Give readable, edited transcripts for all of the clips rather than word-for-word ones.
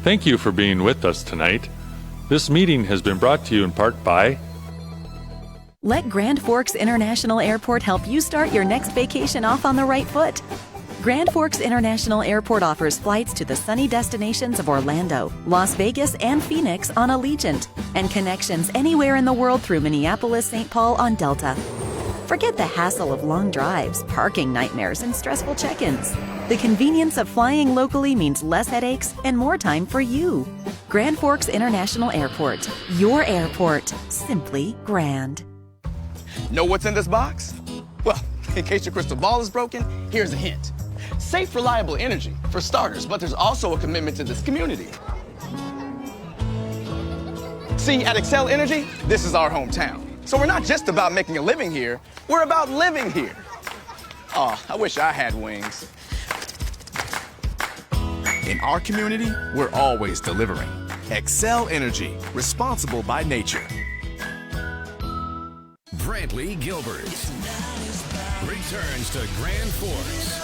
Thank you for being with us tonight. This meeting has been brought to you in part by Let Grand Forks International Airport help you start your next vacation off on the right foot. Grand Forks International Airport offers flights to the sunny destinations of Orlando, Las Vegas, and Phoenix on Allegiant, and connections anywhere in the world through Minneapolis-St. Paul on Delta. Forget the hassle of long drives, parking nightmares, and stressful check-ins. The convenience of flying locally means less headaches and more time for you. Grand Forks International Airport, your airport, simply grand. Know what's in this box? Well, in case your crystal ball is broken, here's a hint. Safe, reliable energy, for starters, but there's also a commitment to this community. See, at Xcel Energy, this is our hometown. So we're not just about making a living here, we're about living here. Oh, I wish I had wings. In our community, we're always delivering. Xcel Energy, responsible by nature. Brantley Gilbert returns to Grand Forks.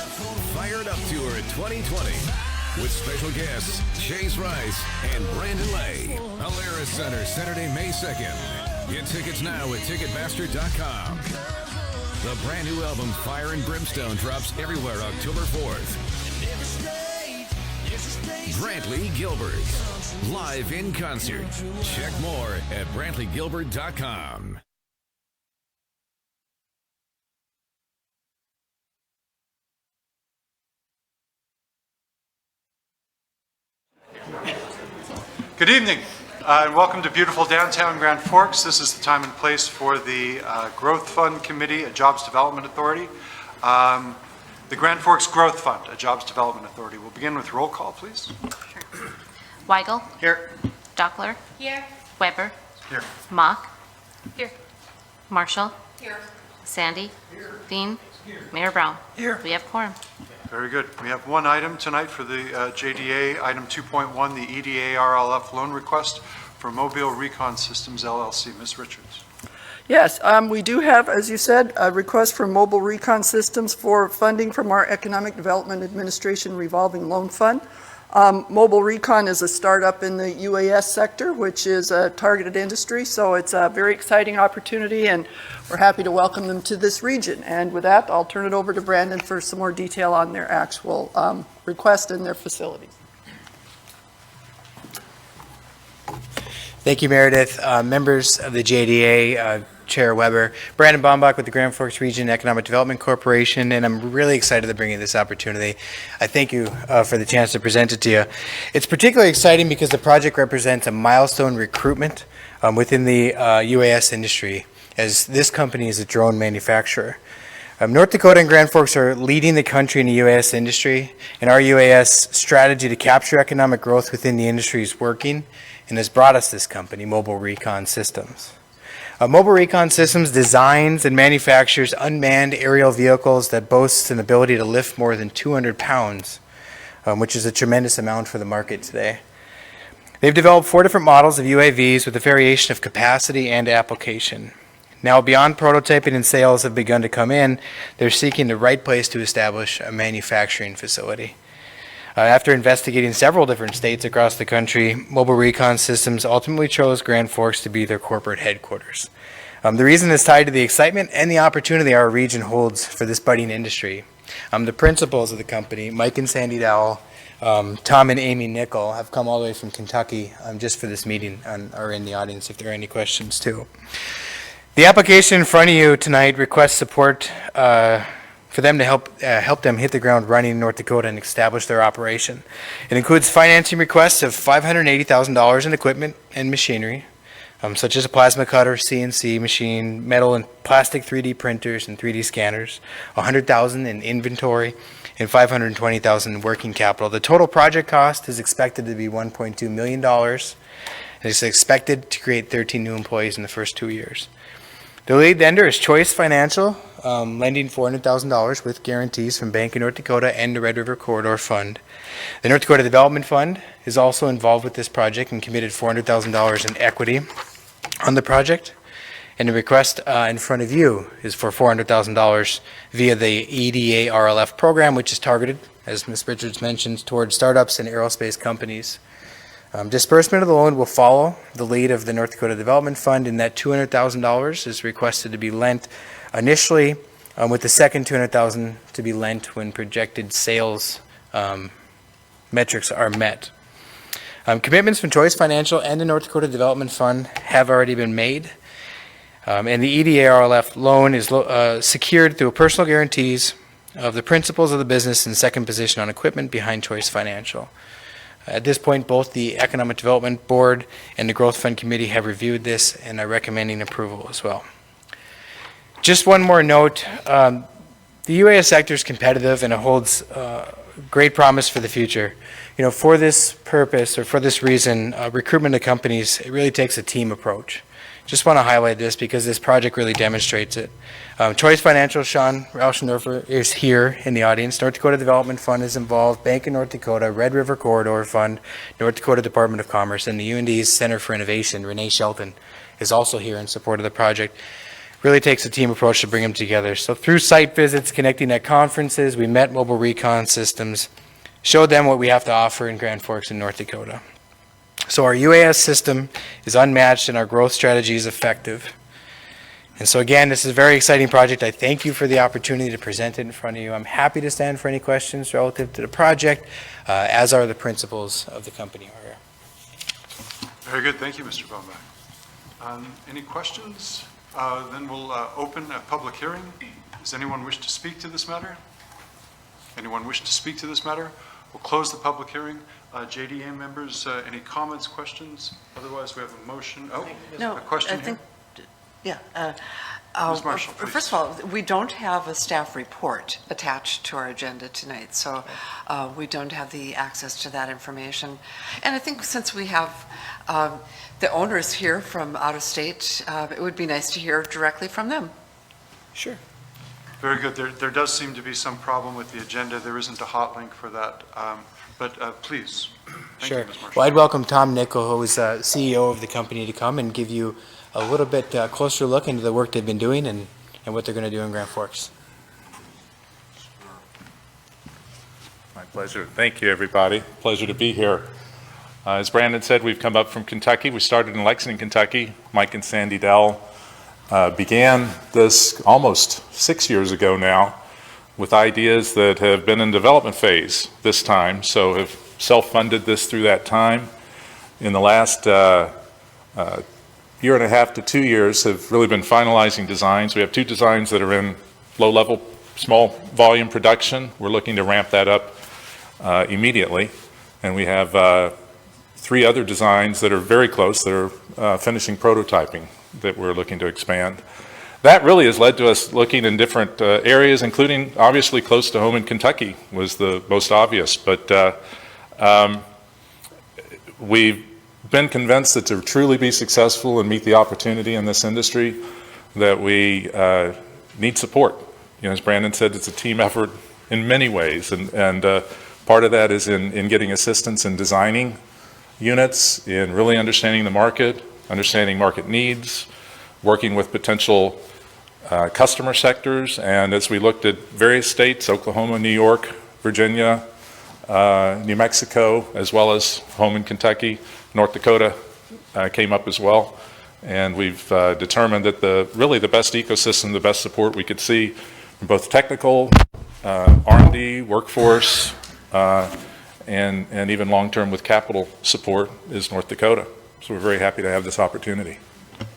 Fired Up Tour 2020 with special guests Chase Rice and Brandon Lay. Alara Center, Saturday, May 2nd. Get tickets now at Ticketmaster.com. The brand new album Fire and Brimstone drops everywhere October 4th. Brantley Gilbert, live in concert. Check more at BrantleyGilbert.com. Good evening, and welcome to beautiful downtown Grand Forks. This is the time and place for the Growth Fund Committee, a Jobs Development Authority. The Grand Forks Growth Fund, a Jobs Development Authority. We'll begin with roll call, please. Sure. Weigel. Here. Dockler. Here. Weber. Here. Mock. Here. Marshall. Here. Sandy. Here. Dean. Here. Mayor Brown. Here. We have quorum. Very good. We have one item tonight for the JDA, item 2.1, the EDA RLF loan request for Mobile Recon Systems LLC. Ms. Richards. Yes, we do have, as you said, a request from Mobile Recon Systems for funding from our Economic Development Administration Revolving Loan Fund. Mobile Recon is a startup in the UAS sector, which is a targeted industry, so it's a very exciting opportunity, and we're happy to welcome them to this region. And with that, I'll turn it over to Brandon for some more detail on their actual request and their facilities. Thank you, Meredith. Members of the JDA, Chair Weber, Brandon Bombach with the Grand Forks Region Economic Development Corporation, and I'm really excited to bring you this opportunity. I thank you for the chance to present it to you. It's particularly exciting because the project represents a milestone recruitment within the UAS industry, as this company is a drone manufacturer. North Dakota and Grand Forks are leading the country in the UAS industry, and our UAS strategy to capture economic growth within the industry is working and has brought us this company, Mobile Recon Systems. Mobile Recon Systems designs and manufactures unmanned aerial vehicles that boast an ability to lift more than 200 pounds, which is a tremendous amount for the market today. They've developed 4 different models of UAVs with a variation of capacity and application. Now, beyond prototyping and sales have begun to come in, they're seeking the right place to establish a manufacturing facility. After investigating several different states across the country, Mobile Recon Systems ultimately chose Grand Forks to be their corporate headquarters. The reason is tied to the excitement and the opportunity our region holds for this budding industry. The principals of the company, Mike and Sandy Dowell, Tom and Amy Nickel, have come all the way from Kentucky just for this meeting and are in the audience if there are any questions too. The application in front of you tonight requests support for them to help them hit the ground running in North Dakota and establish their operation. It includes financing requests of $580,000 in equipment and machinery, such as a plasma cutter, CNC machine, metal and plastic 3D printers and 3D scanners, $100,000 in inventory, and $520,000 in working capital. The total project cost is expected to be $1.2 million. It's expected to create 13 new employees in the first 2 years. The lead lender is Choice Financial, lending $400,000 with guarantees from Bank of North Dakota and the Red River Corridor Fund. The North Dakota Development Fund is also involved with this project and committed $400,000 in equity on the project. And the request in front of you is for $400,000 via the EDA RLF program, which is targeted, as Ms. Richards mentioned, towards startups and aerospace companies. Disbursement of the loan will follow the lead of the North Dakota Development Fund in that $200,000 is requested to be lent initially, with the second $200,000 to be lent when projected sales metrics are met. Commitments from Choice Financial and the North Dakota Development Fund have already been made, and the EDARLF loan is secured through personal guarantees of the principals of the business in second position on equipment behind Choice Financial. At this point, both the Economic Development Board and the Growth Fund Committee have reviewed this and are recommending approval as well. Just one more note, the UAS sector is competitive and it holds great promise for the future. You know, for this purpose or for this reason, recruitment of companies, it really takes a team approach. Just want to highlight this because this project really demonstrates it. Choice Financial, Sean Rauschendorfer is here in the audience. North Dakota Development Fund is involved, Bank of North Dakota, Red River Corridor Fund, North Dakota Department of Commerce, and the UND's Center for Innovation, Renee Shelton, is also here in support of the project. Really takes a team approach to bring them together. So through site visits, connecting at conferences, we met Mobile Recon Systems, showed them what we have to offer in Grand Forks and North Dakota. So our UAS system is unmatched and our growth strategy is effective. And so again, this is a very exciting project. I thank you for the opportunity to present it in front of you. I'm happy to stand for any questions relative to the project, as are the principals of the company. Very good. Thank you, Mr. Bombach. Any questions? Then we'll open a public hearing. Does anyone wish to speak to this matter? Anyone wish to speak to this matter? We'll close the public hearing. JDA members, any comments, questions? Otherwise, we have a motion. Oh, no, a question I think, here? yeah. Ms. Marshall, please. First of all, we don't have a staff report attached to our agenda tonight, so we don't have the access to that information. And I think since we have the owners here from out of state, it would be nice to hear directly from them. Sure. Very good. There does seem to be some problem with the agenda. There isn't a hot link for that. But please. Thank you, Ms. Marshall. Well, I'd welcome Tom Nickel, who is CEO of the company, to come and give you a little bit closer look into the work they've been doing and what they're going to do in Grand Forks. My pleasure. Thank you, everybody. Pleasure to be here. As Brandon said, we've come up from Kentucky. We started in Lexington, Kentucky. Mike and Sandy Dell began this almost 6 years ago now with ideas that have been in development phase this time, so have self-funded this through that time. In the last year and a half to 2 years have really been finalizing designs. We have 2 designs that are in low-level, small volume production. We're looking to ramp that up immediately. And we have 3 other designs that are very close. They're finishing prototyping that we're looking to expand. That really has led to us looking in different areas, including obviously close to home in Kentucky was the most obvious. But we've been convinced that to truly be successful and meet the opportunity in this industry, that we need support. You know, as Brandon said, it's a team effort in many ways, and part of that is in getting assistance in designing units, in really understanding the market, understanding market needs, working with potential customer sectors, and as we looked at various states, Oklahoma, New York, Virginia, New Mexico, as well as home in Kentucky, North Dakota came up as well, and we've determined that really the best ecosystem, the best support we could see from both technical, R&D, workforce, and even long-term with capital support is North Dakota. So we're very happy to have this opportunity.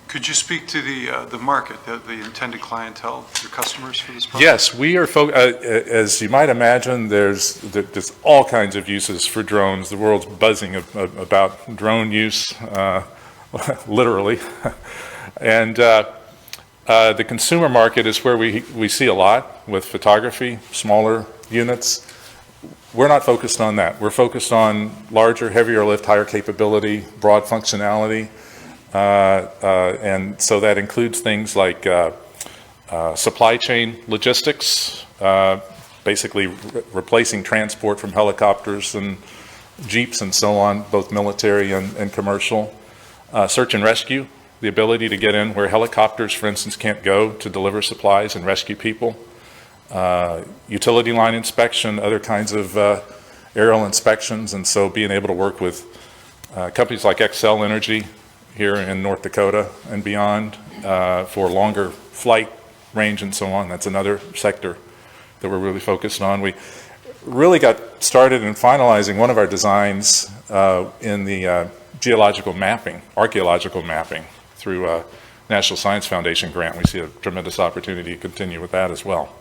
Could you speak to the market, the intended clientele, your customers for this project? Yes, we are, as you might imagine, there's all kinds of uses for drones. The world's buzzing about drone use, literally. And the consumer market is where we see a lot with photography, smaller units. We're not focused on that. We're focused on larger, heavier lift, higher capability, broad functionality. And so that includes things like supply chain logistics, basically replacing transport from helicopters and jeeps and so on, both military and commercial. Search and rescue, the ability to get in where helicopters, for instance, can't go to deliver supplies and rescue people. Utility line inspection, other kinds of aerial inspections, and so being able to work with companies like Xcel Energy here in North Dakota and beyond for longer flight range and so on. That's another sector that we're really focused on. We really got started in finalizing one of our designs in the geological mapping, archaeological mapping through a National Science Foundation grant. We see a tremendous opportunity to continue with that as well.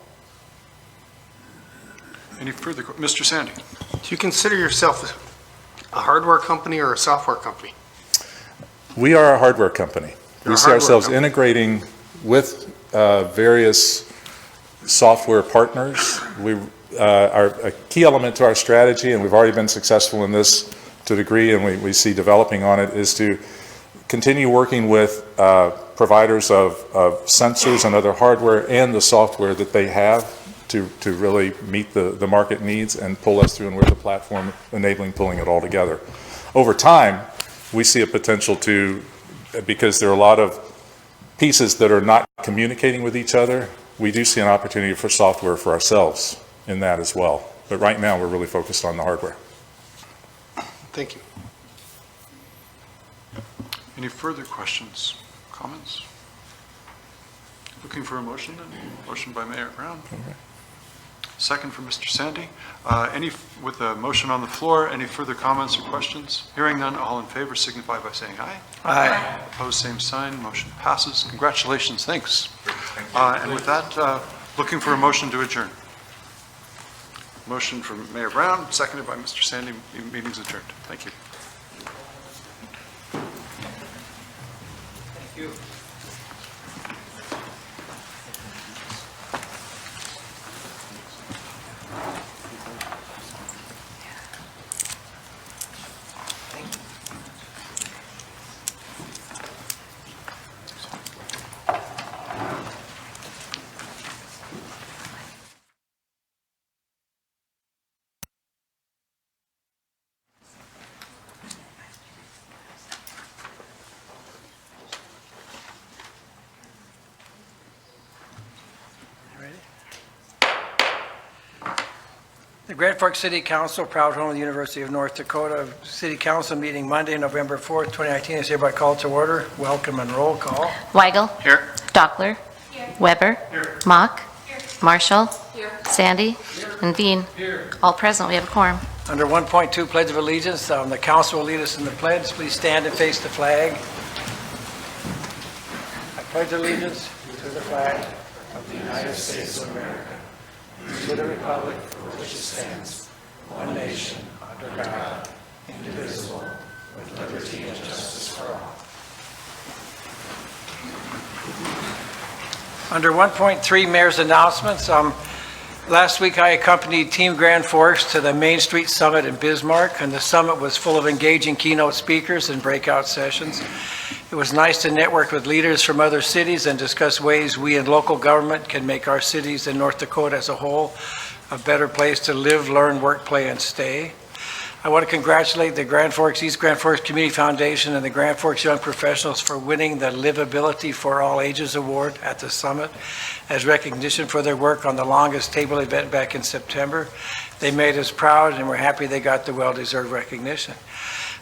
Any further, Mr. Sandy? Do you consider yourself a hardware company or a software company? We are a hardware company. We see ourselves integrating with various software partners. We are a key element to our strategy, and we've already been successful in this to a degree, and we see developing on it, is to continue working with providers of sensors and other hardware and the software that they have to really meet the market needs and pull us through, and we're the platform enabling pulling it all together. Over time, we see a potential to, because there are a lot of pieces that are not communicating with each other, we do see an opportunity for software for ourselves in that as well. But right now, we're really focused on the hardware. Thank you. Any further questions, comments? Looking for a motion then? Motion by Mayor Brown. Okay. Second from Mr. Sandy. With a motion on the floor, any further comments or questions? Hearing none, all in favor signify by saying aye. Aye. Opposed, same sign. Motion passes. Congratulations. Thanks. And with that, looking for a motion to adjourn. Motion from Mayor Brown, seconded by Mr. Sandy. Meeting's adjourned. Thank you. Thank you. The Grand Forks City Council, proud home of the University of North Dakota, City Council meeting Monday, November 4th, 2019 is hereby called to order. Welcome and roll call. Weigel. Here. Dockler. Weber. Mock. Marshall. Sandy. And Veen. All present. We have a quorum. Under 1.2, Pledge of Allegiance, the council will lead us in the pledge. Please stand and face the flag. I pledge allegiance to the flag of the United States of America, to the republic for which it stands, one nation, under God, indivisible, with liberty and justice for all. Under 1.3, Mayor's announcements. Last week, I accompanied Team Grand Forks to the Main Street Summit in Bismarck, and the summit was full of engaging keynote speakers and breakout sessions. It was nice to network with leaders from other cities and discuss ways we in local government can make our cities in North Dakota as a whole a better place to live, learn, work, play, and stay. I want to congratulate the Grand Forks East Grand Forks Community Foundation and the Grand Forks Young Professionals for winning the Livability for All Ages Award at the summit as recognition for their work on the longest table event back in September. They made us proud, and we're happy they got the well-deserved recognition.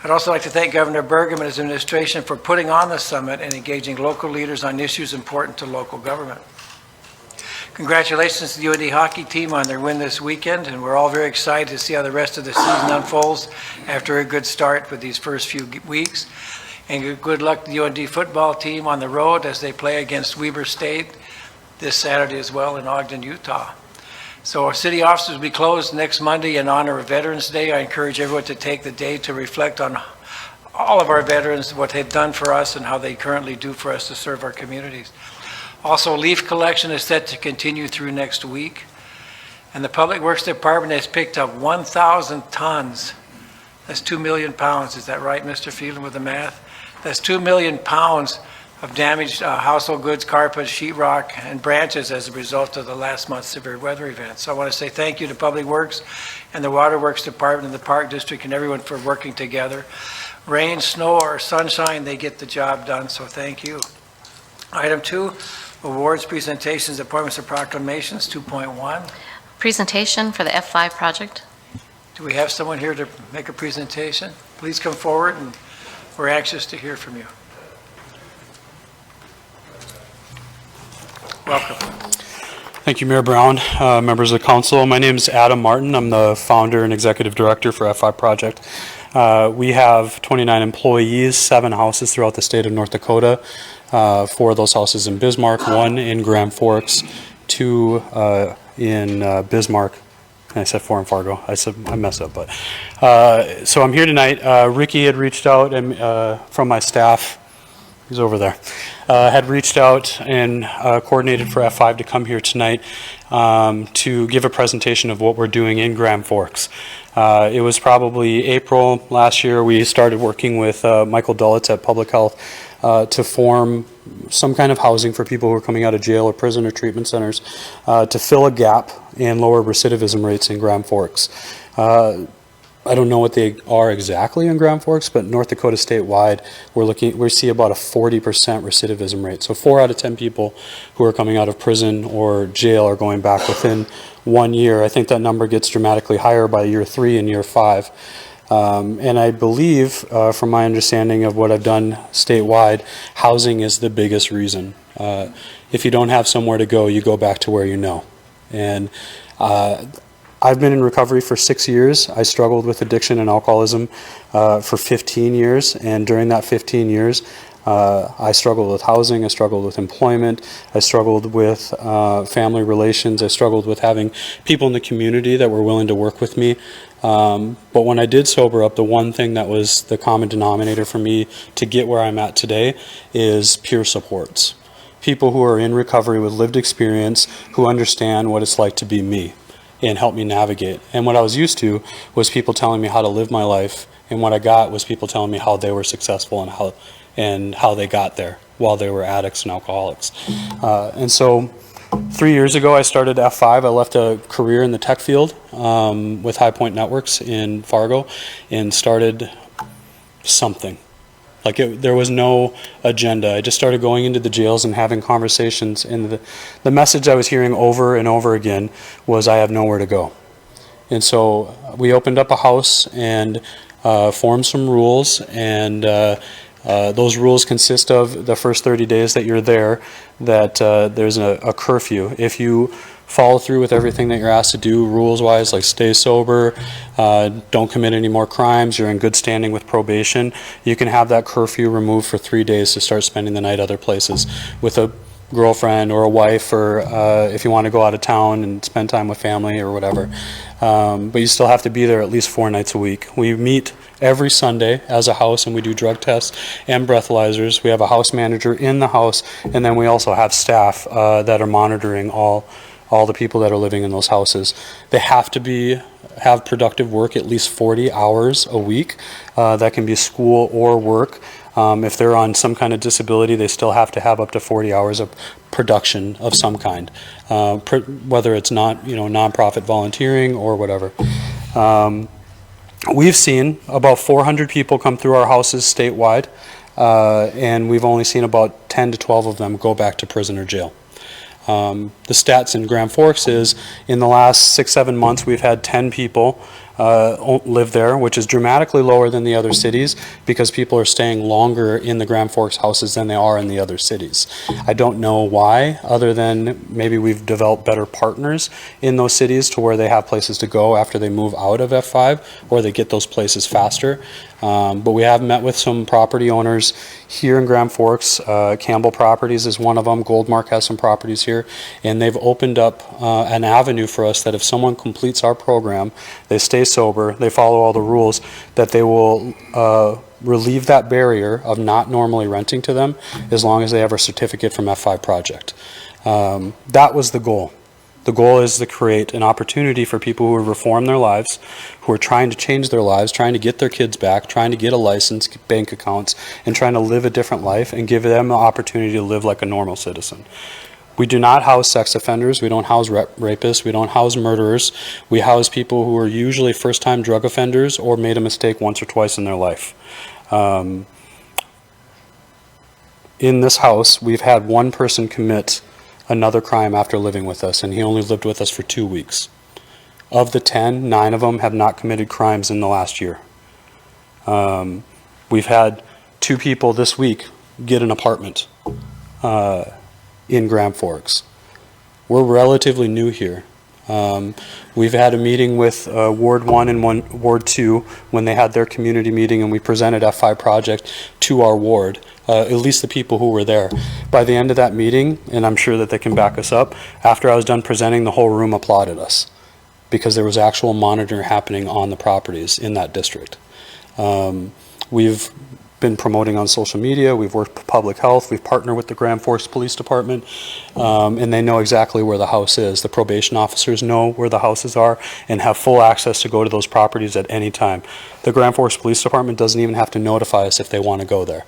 I'd also like to thank Governor Burgum and his administration for putting on the summit and engaging local leaders on issues important to local government. Congratulations to the UND hockey team on their win this weekend, and we're all very excited to see how the rest of the season unfolds after a good start with these first few weeks. And good luck to the UND football team on the road as they play against Weber State this Saturday as well in Ogden, Utah. So our city offices will be closed next Monday in honor of Veterans Day. I encourage everyone to take the day to reflect on all of our veterans, what they've done for us and how they currently do for us to serve our communities. Also, leaf collection is set to continue through next week. And the Public Works Department has picked up 1,000 tons. That's 2 million pounds. Is that right, Mr. Phelan, with the math? That's 2 million pounds of damaged household goods, carpet, sheetrock, and branches as a result of the last month's severe weather events. So I want to say thank you to Public Works and the Waterworks Department and the Park District and everyone for working together. Rain, snow, or sunshine, they get the job done, so thank you. Item 2, awards, presentations, appointments, and proclamations, 2.1. Presentation for the F5 project. Do we have someone here to make a presentation? Please come forward, and we're anxious to hear from you. Welcome. Thank you, Mayor Brown, members of the council. My name is Adam Martin. I'm the founder and executive director for F5 Project. We have 29 employees, 7 houses throughout the state of North Dakota, 4 of those houses in Bismarck, 1 in Grand Forks, 2 in Bismarck. I said 4 in Fargo. I messed up, but so I'm here tonight. Ricky had reached out and from my staff. He's over there. Had reached out and coordinated for F5 to come here tonight to give a presentation of what we're doing in Grand Forks. It was probably April last year we started working with Michael Dulitz at Public Health to form some kind of housing for people who are coming out of jail or prison or treatment centers to fill a gap and lower recidivism rates in Grand Forks. I don't know what they are exactly in Grand Forks, but North Dakota statewide, we see about a 40% recidivism rate. So 4 out of 10 people who are coming out of prison or jail are going back within 1 year. I think that number gets dramatically higher by year 3 and year 5. And I believe, from my understanding of what I've done statewide, housing is the biggest reason. If you don't have somewhere to go, you go back to where you know. And I've been in recovery for 6 years. I struggled with addiction and alcoholism for 15 years, and during that 15 years, I struggled with housing, I struggled with employment, I struggled with family relations, I struggled with having people in the community that were willing to work with me. But when I did sober up, the one thing that was the common denominator for me to get where I'm at today is peer supports. People who are in recovery with lived experience, who understand what it's like to be me, and help me navigate. And what I was used to was people telling me how to live my life, and what I got was people telling me how they were successful and how they got there while they were addicts and alcoholics. And so 3 years ago I started F5. I left a career in the tech field with High Point Networks in Fargo and started something. There was no agenda. I just started going into the jails and having conversations, and the message I was hearing over and over again was I have nowhere to go. And so we opened up a house and formed some rules, and those rules consist of the first 30 days that you're there, that there's a curfew. If you follow through with everything that you're asked to do rules-wise, like stay sober, don't commit any more crimes, you're in good standing with probation, you can have that curfew removed for 3 days to start spending the night other places with a girlfriend or a wife, or if you want to go out of town and spend time with family or whatever. But you still have to be there at least 4 nights a week. We meet every Sunday as a house, and we do drug tests and breathalyzers. We have a house manager in the house, and then we also have staff that are monitoring all the people that are living in those houses. They have to have productive work at least 40 hours a week. That can be school or work. If they're on some kind of disability, they still have to have up to 40 hours of production of some kind, whether it's not, nonprofit volunteering or whatever. We've seen about 400 people come through our houses statewide, and we've only seen about 10 to 12 of them go back to prison or jail. The stats in Grand Forks is in the last 6-7 months we've had 10 people live there, which is dramatically lower than the other cities because people are staying longer in the Grand Forks houses than they are in the other cities. I don't know why, other than maybe we've developed better partners in those cities to where they have places to go after they move out of F5, or they get those places faster. But we have met with some property owners here in Grand Forks. Campbell Properties is one of them. Goldmark has some properties here, and they've opened up an avenue for us that if someone completes our program, they stay sober, they follow all the rules, that they will relieve that barrier of not normally renting to them as long as they have a certificate from F5 Project. That was the goal. The goal is to create an opportunity for people who reform their lives, who are trying to change their lives, trying to get their kids back, trying to get a license, bank accounts, and trying to live a different life, and give them the opportunity to live like a normal citizen. We do not house sex offenders. We don't house rapists. We don't house murderers. We house people who are usually first-time drug offenders or made a mistake once or twice in their life. In this house, we've had one person commit another crime after living with us, and he only lived with us for 2 weeks. Of the 10, 9 of them have not committed crimes in the last year. We've had 2 people this week get an apartment in Grand Forks. We're relatively new here. We've had a meeting with Ward 1 and Ward 2 when they had their community meeting, and we presented F5 project to our ward, at least the people who were there. By the end of that meeting, and I'm sure that they can back us up, after I was done presenting, the whole room applauded us because there was actual monitoring happening on the properties in that district. We've been promoting on social media, we've worked with public health, we've partnered with the Grand Forks Police Department, and they know exactly where the house is. The probation officers know where the houses are and have full access to go to those properties at any time. The Grand Forks Police Department doesn't even have to notify us if they want to go there.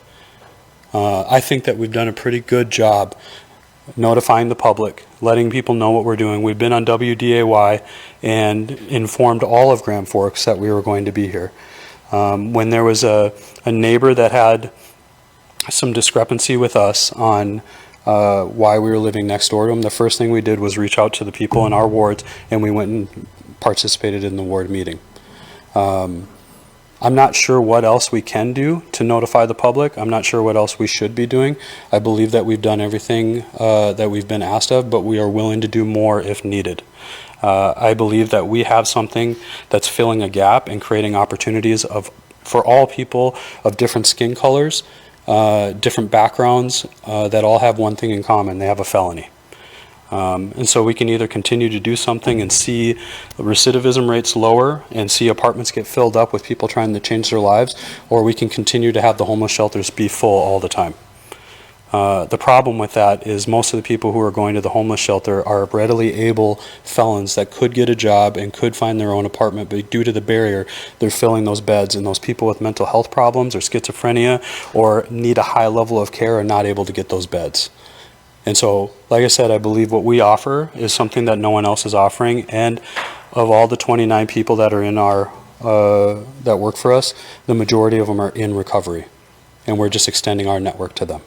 I think that we've done a pretty good job notifying the public, letting people know what we're doing. We've been on WDAY and informed all of Grand Forks that we were going to be here. When there was a neighbor that had some discrepancy with us on why we were living next door to him, the first thing we did was reach out to the people in our wards, and we went and participated in the ward meeting. I'm not sure what else we can do to notify the public. I'm not sure what else we should be doing. I believe that we've done everything that we've been asked of, but we are willing to do more if needed. I believe that we have something that's filling a gap and creating opportunities for all people of different skin colors, different backgrounds, that all have one thing in common: they have a felony. And so we can either continue to do something and see recidivism rates lower and see apartments get filled up with people trying to change their lives, or we can continue to have the homeless shelters be full all the time. The problem with that is most of the people who are going to the homeless shelter are readily able felons that could get a job and could find their own apartment, but due to the barrier, they're filling those beds, and those people with mental health problems or schizophrenia or need a high level of care are not able to get those beds. And so, like I said, I believe what we offer is something that no one else is offering, and of all the 29 people that are in our, that work for us, the majority of them are in recovery, and we're just extending our network to them.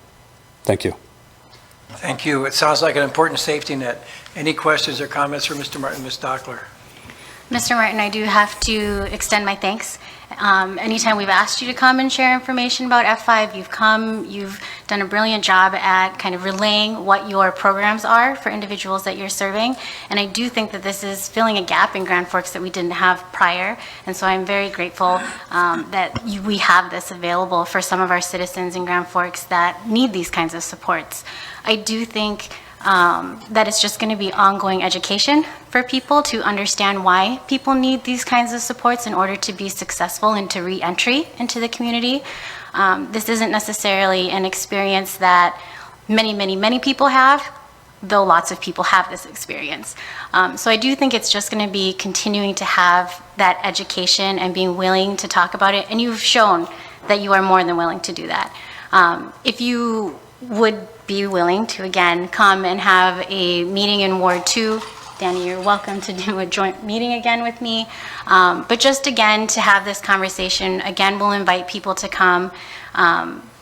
Thank you. Thank you. It sounds like an important safety net. Any questions or comments for Mr. Martin, Ms. Dockler? Mr. Martin, I do have to extend my thanks. Anytime we've asked you to come and share information about F5, you've come, you've done a brilliant job at kind of relaying what your programs are for individuals that you're serving. And I do think that this is filling a gap in Grand Forks that we didn't have prior. And so I'm very grateful that we have this available for some of our citizens in Grand Forks that need these kinds of supports. I do think that it's just going to be ongoing education for people to understand why people need these kinds of supports in order to be successful into re-entry into the community. This isn't necessarily an experience that many people have, though lots of people have this experience. So I do think it's just going to be continuing to have that education and being willing to talk about it, and you've shown that you are more than willing to do that. If you would be willing to, again, come and have a meeting in Ward 2. Danny, you're welcome to do a joint meeting again with me. But just again, to have this conversation, again, we'll invite people to come.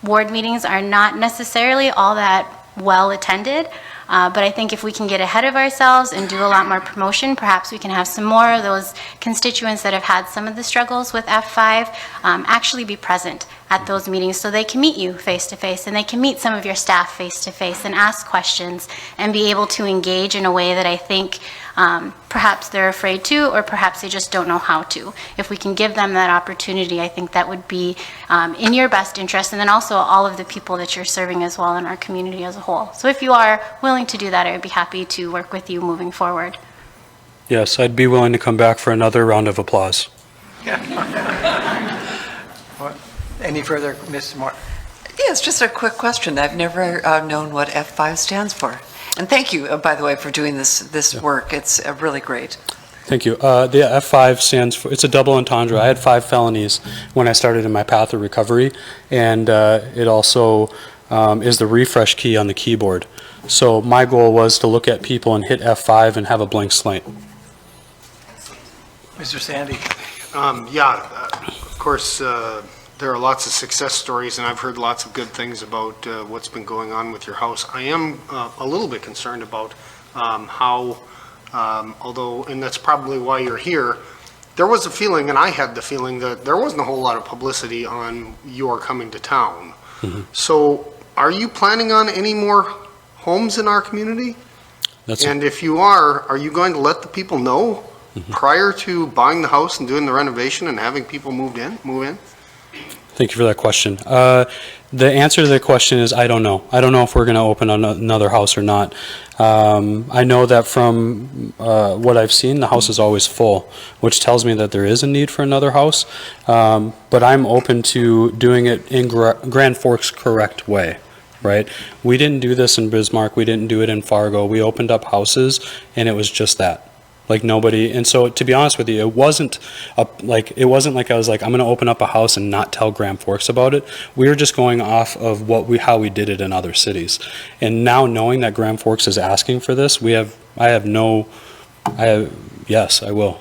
Ward meetings are not necessarily all that well attended, but I think if we can get ahead of ourselves and do a lot more promotion, perhaps we can have some more of those constituents that have had some of the struggles with F5 actually be present at those meetings so they can meet you face to face, and they can meet some of your staff face to face and ask questions and be able to engage in a way that I think perhaps they're afraid to, or perhaps they just don't know how to. If we can give them that opportunity, I think that would be in your best interest, and then also all of the people that you're serving as well in our community as a whole. So if you are willing to do that, I would be happy to work with you moving forward. Yes, I'd be willing to come back for another round of applause. Any further, Ms. Martin? Yes, just a quick question. I've never known what F5 stands for. And thank you, by the way, for doing this work. It's really great. Thank you. The F5 stands for, it's a double entendre. I had 5 felonies when I started in my path of recovery, and it also is the refresh key on the keyboard. So my goal was to look at people and hit F5 and have a blank slate. Mr. Sandy? Of course, there are lots of success stories, and I've heard lots of good things about what's been going on with your house. I am a little bit concerned about how although, and that's probably why you're here, there was a feeling, and I had the feeling, that there wasn't a whole lot of publicity on your coming to town. So are you planning on any more homes in our community? And if you are you going to let the people know prior to buying the house and doing the renovation and having people move in? Thank you for that question. The answer to the question is I don't know. I don't know if we're going to open another house or not. I know that from what I've seen, the house is always full, which tells me that there is a need for another house. But I'm open to doing it in Grand Forks' correct way, right? We didn't do this in Bismarck. We didn't do it in Fargo. We opened up houses, and it was just that. Like nobody, and so to be honest with you, it wasn't like I was like, I'm going to open up a house and not tell Grand Forks about it. We were just going off of how we did it in other cities. And now knowing that Grand Forks is asking for this, yes, I will.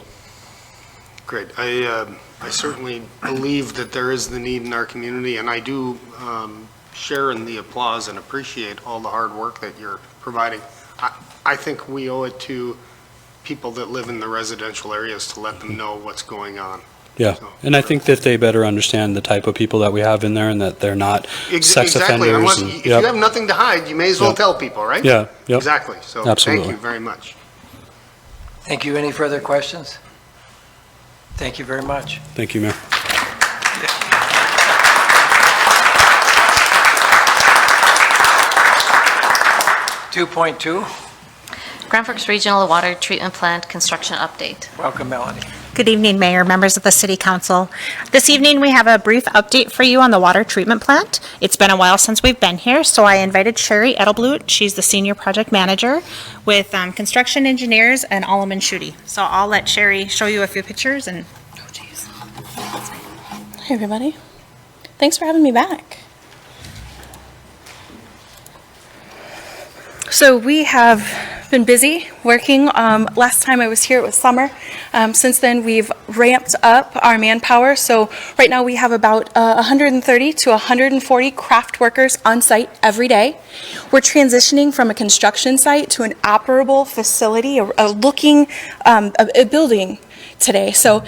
Great. I certainly believe that there is the need in our community, and I do share in the applause and appreciate all the hard work that you're providing. I think we owe it to people that live in the residential areas to let them know what's going on. Yeah, and I think that they better understand the type of people that we have in there and that they're not sex offenders. Exactly. If you have nothing to hide, you may as well tell people, right? Yeah. Yep. Exactly. So Absolutely. Thank you very much. Thank you. Any further questions? Thank you very much. Thank you, Mayor. .2 Grand Forks Regional Water Treatment Plant Construction Update. Welcome, Melanie. Good evening, Mayor, members of the City Council. This evening, we have a brief update for you on the water treatment plant. It's been a while since we've been here, so I invited Sherry Edelblut. She's the Senior Project Manager with construction engineers and Alleman Schutte. So I'll let Sherry show you a few pictures and... Oh, geez. Hey, everybody. Thanks for having me back. So we have been busy working. Last time I was here, it was summer. Since then, we've ramped up our manpower. So right now we have about 130 to 140 craft workers on site every day. We're transitioning from a construction site to an operable facility, a building today. So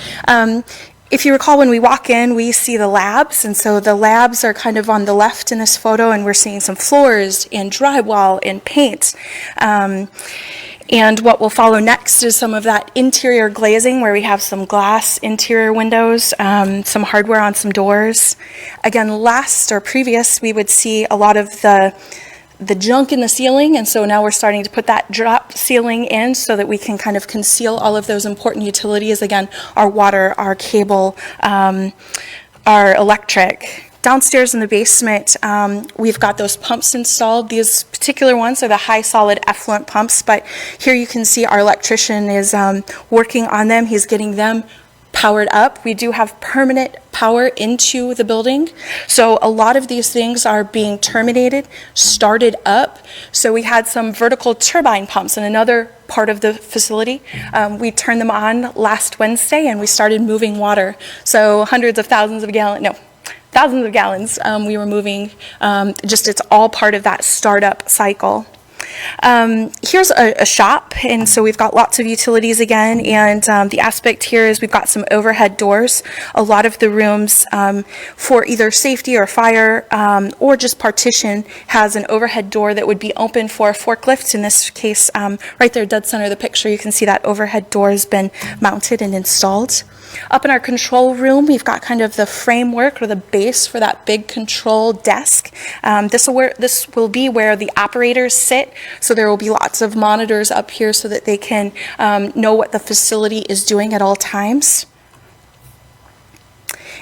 if you recall, when we walk in, we see the labs, and so the labs are kind of on the left in this photo, and we're seeing some floors and drywall and paint. And what will follow next is some of that interior glazing, where we have some glass interior windows, some hardware on some doors. Again, last or previous, we would see a lot of the junk in the ceiling, and so now we're starting to put that drop ceiling in so that we can kind of conceal all of those important utilities. Again, our water, our cable, our electric. Downstairs in the basement, we've got those pumps installed. These particular ones are the high solid effluent pumps, but here you can see our electrician is working on them. He's getting them powered up. We do have permanent power into the building. So a lot of these things are being terminated, started up. So we had some vertical turbine pumps in another part of the facility. We turned them on last Wednesday and we started moving water. So thousands of gallons we were moving. It's all part of that startup cycle. Here's a shop, and so we've got lots of utilities again, and the aspect here is we've got some overhead doors. A lot of the rooms for either safety or fire or just partition has an overhead door that would be open for forklifts. In this case, right there, dead center of the picture, you can see that overhead door has been mounted and installed. Up in our control room, we've got kind of the framework or the base for that big control desk. This will be where the operators sit, so there will be lots of monitors up here so that they can know what the facility is doing at all times.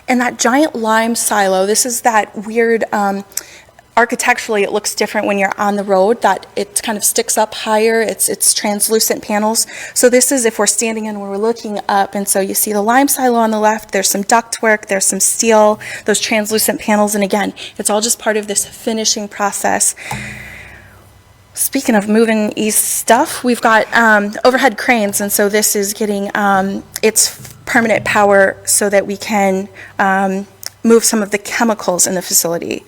And that giant lime silo, this is that weird, architecturally it looks different when you're on the road, that it kind of sticks up higher, it's translucent panels. So this is if we're standing and we're looking up, and so you see the lime silo on the left, there's some ductwork, there's some steel, those translucent panels, and again, it's all just part of this finishing process. Speaking of moving east stuff, we've got overhead cranes, and so this is getting its permanent power so that we can move some of the chemicals in the facility.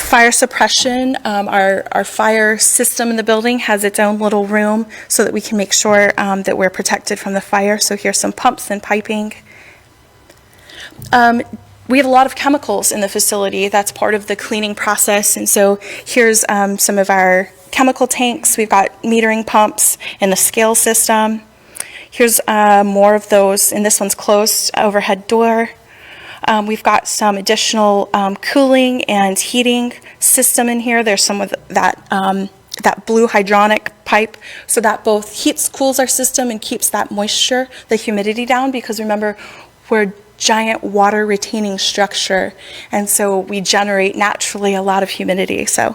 Fire suppression, our fire system in the building has its own little room so that we can make sure that we're protected from the fire. So here's some pumps and piping. We have a lot of chemicals in the facility. That's part of the cleaning process. And so here's some of our chemical tanks. We've got metering pumps and the scale system. Here's more of those, and this one's closed, overhead door. We've got some additional cooling and heating system in here. There's some of that blue hydronic pipe, so that both heats, cools our system and keeps that moisture, the humidity down, because remember, we're a giant water retaining structure, and so we generate naturally a lot of humidity. So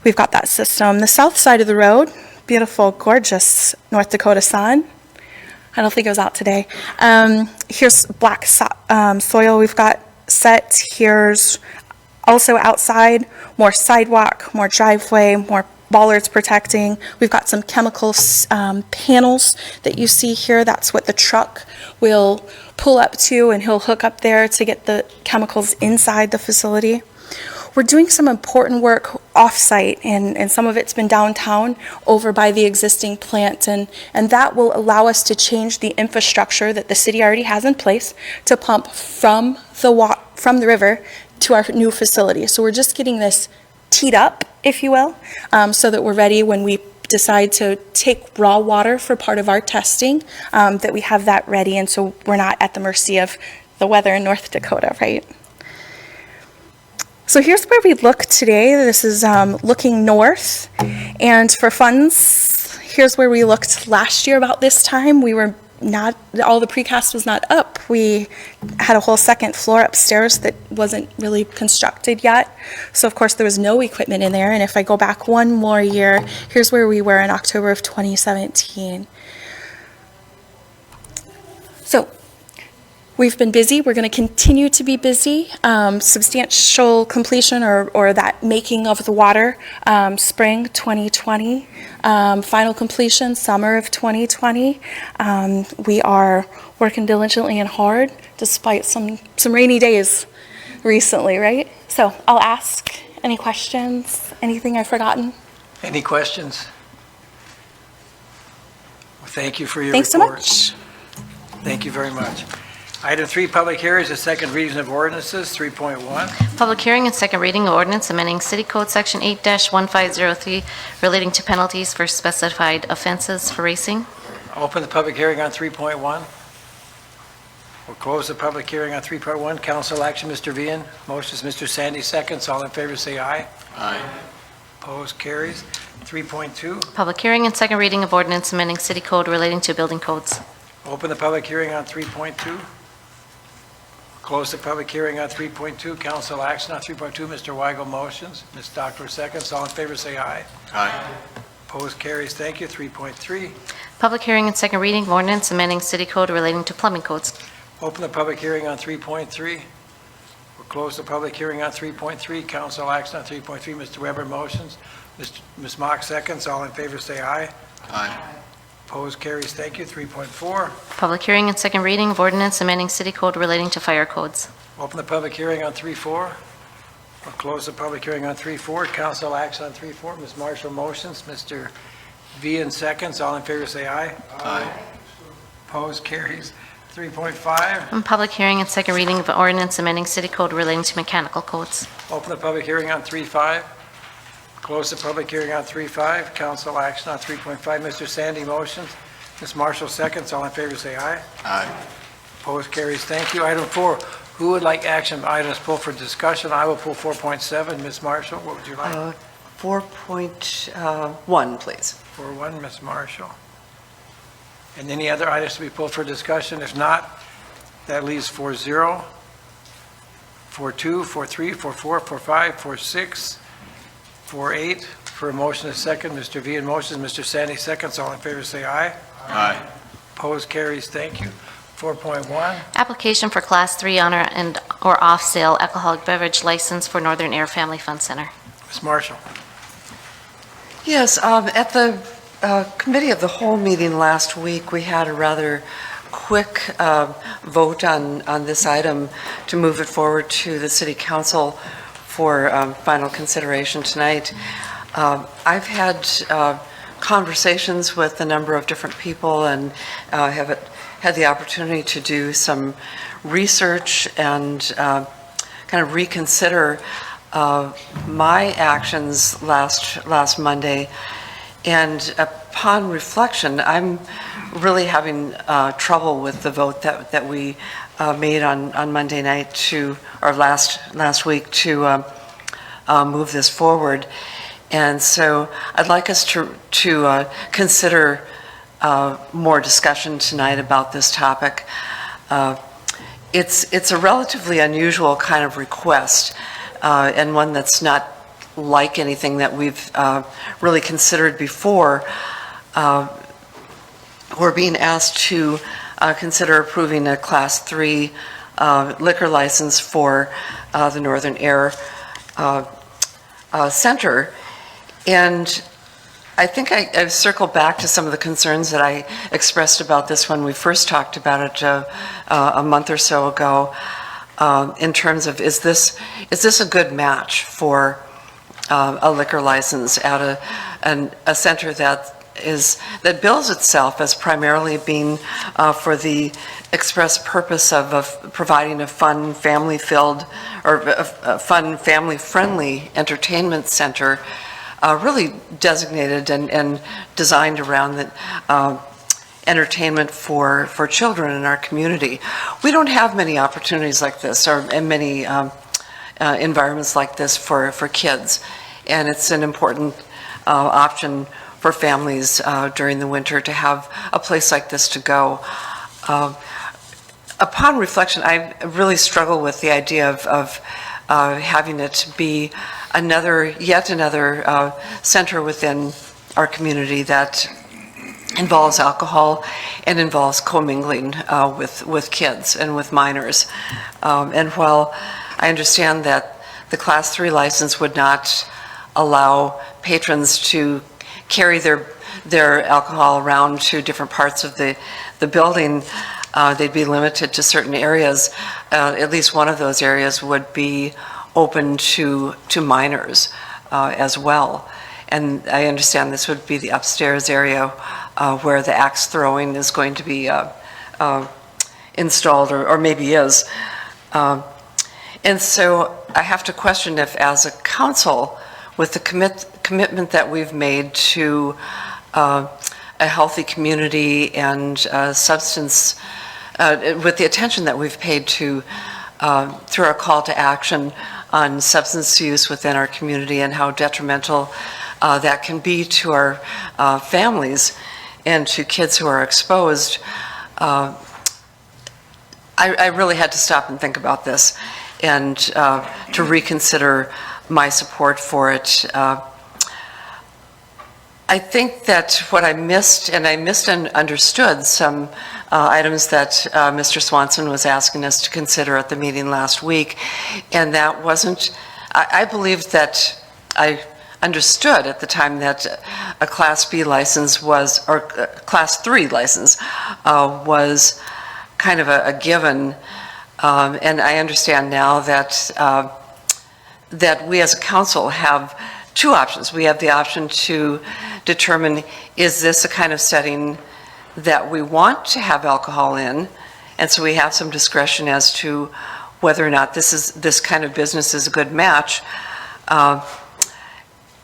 we've got that system. The south side of the road, beautiful, gorgeous North Dakota sun. I don't think it was out today. Here's black soil we've got set. Here's also outside, more sidewalk, more driveway, more bollards protecting. We've got some chemical panels that you see here. That's what the truck will pull up to, and he'll hook up there to get the chemicals inside the facility. We're doing some important work off-site, and some of it's been downtown over by the existing plant, and that will allow us to change the infrastructure that the city already has in place to pump from the river to our new facility. So we're just getting this teed up, if you will, so that we're ready when we decide to take raw water for part of our testing, that we have that ready, and so we're not at the mercy of the weather in North Dakota, right? So here's where we look today. This is looking north, and for funds, here's where we looked last year about this time. We were not, all the precast was not up. We had a whole second floor upstairs that wasn't really constructed yet. So of course there was no equipment in there, and if I go back one more year, here's where we were in October of 2017. So we've been busy. We're going to continue to be busy. Substantial completion or that making of the water, spring 2020. Final completion, summer of 2020. We are working diligently and hard despite some rainy days recently, right? So I'll ask any questions, anything I've forgotten. Any questions? Well, thank you for your Thanks report. so much. Thank you very much. Item 3, public hearings, the second reading of ordinances, 3.1. Public hearing and second reading of ordinance amending City Code Section 8-1503 relating to penalties for specified offenses for racing. Open the public hearing on 3.1. We'll close the public hearing on 3.1. Council action, Mr. Vian. Motion is Mr. Sandy, seconds. All in favor say aye. Aye. Opposed, carries. 3.2. Public hearing and second reading of ordinance amending City Code relating to building codes. Open the public hearing on 3.2. Close the public hearing on 3.2. Council action on 3.2. Mr. Weigel motions. Ms. Doctor seconds. All in favor say aye. Aye. Opposed, carries. Thank you. 3.3. Public hearing and second reading of ordinance amending City Code relating to plumbing codes. Open the public hearing on 3.3. We'll close the public hearing on 3.3. Council action on 3.3. Mr. Weber motions. Ms. Mock seconds. All in favor say aye. Aye. Opposed, carries. Thank you. 3.4. Public hearing and second reading of ordinance amending City Code relating to fire codes. Open the public hearing on 3.4. We'll close the public hearing on 3.4. Council action on 3.4. Ms. Marshall motions. Mr. Vian seconds. All in favor say aye. Aye. Opposed, carries. 3.5. And public hearing and second reading of ordinance amending City Code relating to mechanical codes. Open the public hearing on 3.5. Close the public hearing on 3.5. Council action on 3.5. Mr. Sandy motions. Ms. Marshall seconds. All in favor say aye. Aye. Opposed, carries. Thank you. Item 4. Who would like action items pulled for discussion? I will pull 4.7. Ms. Marshall, what would you like? 4.1, please. 4.1, Ms. Marshall. And any other items to be pulled for discussion? If not, that leaves 4.0, 4.2, 4.3, 4.4, 4.5, 4.6, 4.8. For a motion and a second, Mr. Vian motions, Mr. Sandy seconds. All in favor say aye. Aye. Opposed, carries. Thank you. 4.1. Application for Class 3 on or off sale alcoholic beverage license for Northern Air Family Fun Center. Ms. Marshall. Yes, at the Committee of the Whole meeting last week, we had a rather quick vote on this item to move it forward to the City Council for final consideration tonight. I've had conversations with a number of different people and have had the opportunity to do some research and kind of reconsider my actions last Monday. And upon reflection, I'm really having trouble with the vote that we made on Monday night or last week to move this forward. And so I'd like us to consider more discussion tonight about this topic. It's a relatively unusual kind of request, and one that's not like anything that we've really considered before. We're being asked to consider approving a Class 3 liquor license for the Northern Air Center. And I think I've circled back to some of the concerns that I expressed about this when we first talked about it a month or so ago, in terms of is this a good match for a liquor license at a center that bills itself as primarily being for the express purpose of providing a fun, family-filled or a fun, family-friendly entertainment center, really designated and designed around the entertainment for children in our community. We don't have many opportunities like this or many environments like this for kids, and it's an important option for families during the winter to have a place like this to go. Upon reflection, I really struggle with the idea of having it be yet another center within our community that involves alcohol and involves commingling with kids and with minors. And while I understand that the Class 3 license would not allow patrons to carry their alcohol around to different parts of the building, they'd be limited to certain areas. At least one of those areas would be open to minors as well. And I understand this would be the upstairs area where the axe throwing is going to be installed, or maybe is. And so I have to question if, as a council, with the commitment that we've made to a healthy community and substance, with the attention that we've paid to, through our call to action on substance use within our community and how detrimental that can be to our families and to kids who are exposed, I really had to stop and think about this and to reconsider my support for it. I think that what I missed, and I misunderstood some items that Mr. Swanson was asking us to consider at the meeting last week, and that wasn't, I believed that I understood at the time that a Class B license was, or Class 3 license was kind of a given, and I understand now that that we as a council have two options. We have the option to determine, is this a kind of setting that we want to have alcohol in? And so we have some discretion as to whether or not this kind of business is a good match.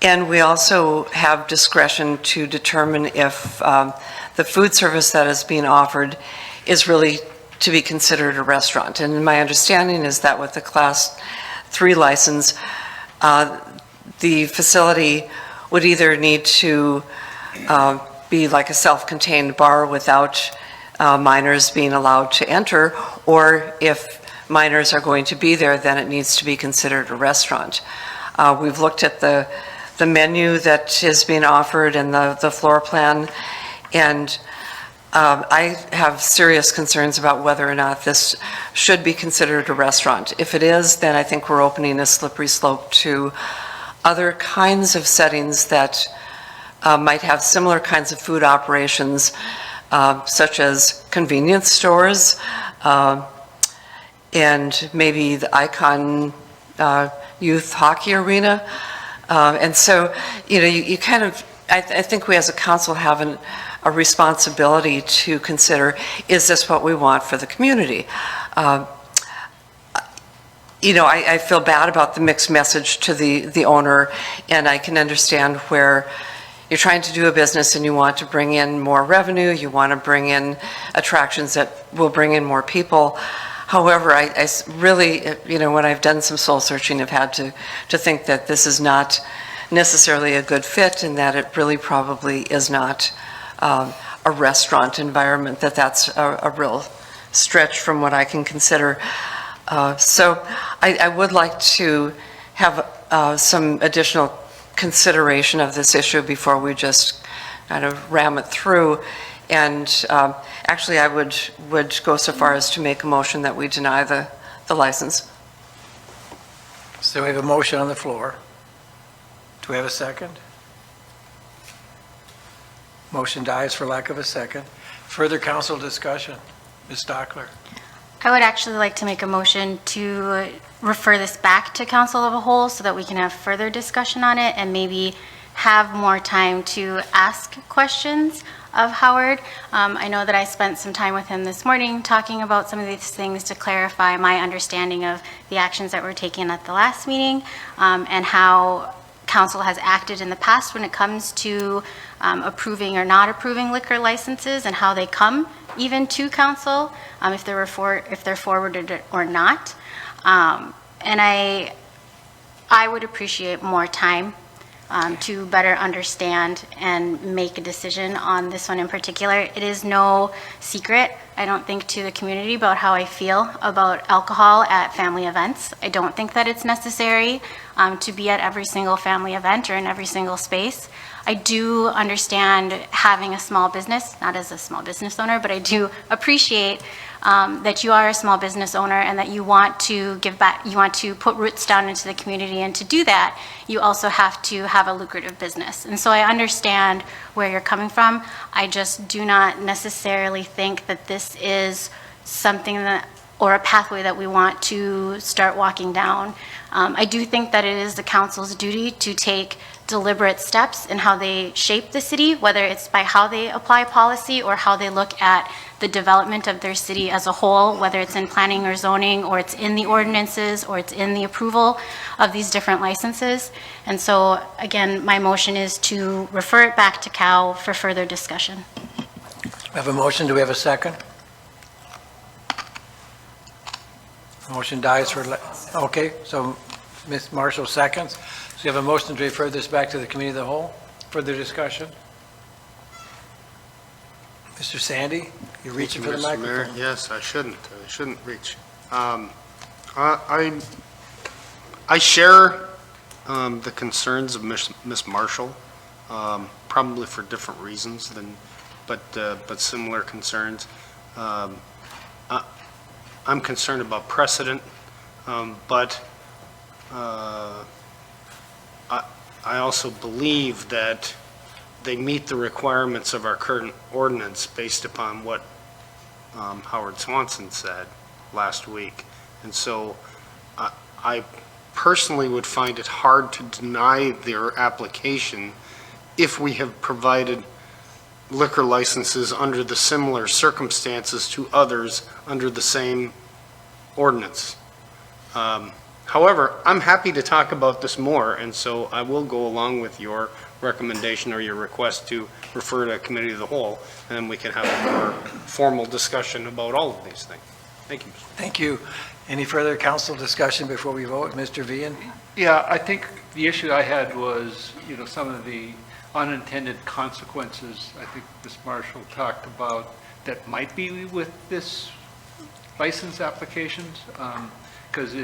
And we also have discretion to determine if the food service that is being offered is really to be considered a restaurant. And my understanding is that with the Class 3 license, the facility would either need to be like a self-contained bar without minors being allowed to enter, or if minors are going to be there, then it needs to be considered a restaurant. We've looked at the menu that is being offered and the floor plan, and I have serious concerns about whether or not this should be considered a restaurant. If it is, then I think we're opening a slippery slope to other kinds of settings that might have similar kinds of food operations, such as convenience stores, and maybe the Icon youth hockey arena. And so, you kind of, I think we as a council have a responsibility to consider, is this what we want for the community? I feel bad about the mixed message to the owner, and I can understand where you're trying to do a business and you want to bring in more revenue, you want to bring in attractions that will bring in more people. However, I really, when I've done some soul searching, I've had to think that this is not necessarily a good fit, and that it really probably is not a restaurant environment, that's a real stretch from what I can consider. So I would like to have some additional consideration of this issue before we just kind of ram it through. And actually, I would go so far as to make a motion that we deny the license. So we have a motion on the floor. Do we have a second? Motion dies for lack of a second. Further council discussion? Ms. Stockler. I would actually like to make a motion to refer this back to council of a whole so that we can have further discussion on it and maybe have more time to ask questions of Howard. I know that I spent some time with him this morning talking about some of these things to clarify my understanding of the actions that were taken at the last meeting, and how council has acted in the past when it comes to approving or not approving liquor licenses, and how they come even to council, if they're forwarded or not. And I would appreciate more time to better understand and make a decision on this one in particular. It is no secret, I don't think, to the community about how I feel about alcohol at family events. I don't think that it's necessary to be at every single family event or in every single space. I do understand having a small business, not as a small business owner, but I do appreciate that you are a small business owner and that you want to give back, you want to put roots down into the community, and to do that, you also have to have a lucrative business. And so I understand where you're coming from. I just do not necessarily think that this is something that, or a pathway that we want to start walking down. I do think that it is the council's duty to take deliberate steps in how they shape the city, whether it's by how they apply policy or how they look at the development of their city as a whole, whether it's in planning or zoning, or it's in the ordinances, or it's in the approval of these different licenses. And so, again, my motion is to refer it back to Cal for further discussion. We have a motion. Do we have a second? Motion dies for, okay, so Ms. Marshall seconds. So you have a motion to refer this back to the committee of the whole. Further discussion? Mr. Sandy, you're reaching for the Mr. Mayor. microphone. Yes, I shouldn't reach. I share the concerns of Ms. Marshall, probably for different reasons but similar concerns. I'm concerned about precedent, but I also believe that they meet the requirements of our current ordinance based upon what Howard Swanson said last week. And so I personally would find it hard to deny their application if we have provided liquor licenses under the similar circumstances to others under the same ordinance. However, I'm happy to talk about this more, and so I will go along with your recommendation or your request to refer to a committee of the whole, and then we can have a more formal discussion about all of these things. Thank you. Thank you. Any further council discussion before we vote? Mr. Vian? Yeah, I think the issue I had was, some of the unintended consequences I think Ms. Marshall talked about that might be with this license applications, because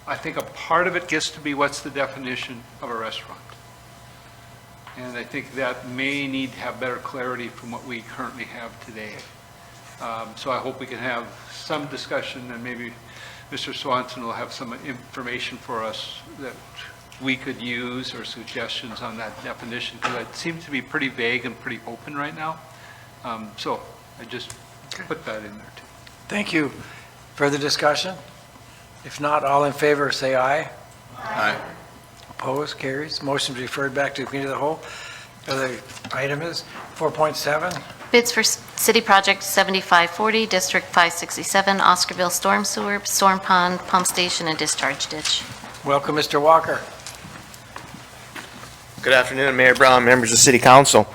I think a part of it gets to be what's the definition of a restaurant. And I think that may need to have better clarity from what we currently have today. So I hope we can have some discussion, and maybe Mr. Swanson will have some information for us that we could use, or suggestions on that definition, because it seems to be pretty vague and pretty open right now. So I just put that in there too. Thank you. Further discussion? If not, all in favor say aye. Aye. Opposed? Carries. Motion to be referred back to committee of the whole. The other item is 4.7. Bids for City Project 7540, District 567, Oscarville Storm Sewer, Storm Pond, Pump Station, and Discharge Ditch. Welcome, Mr. Walker. Good afternoon, Mayor Brown, members of City Council.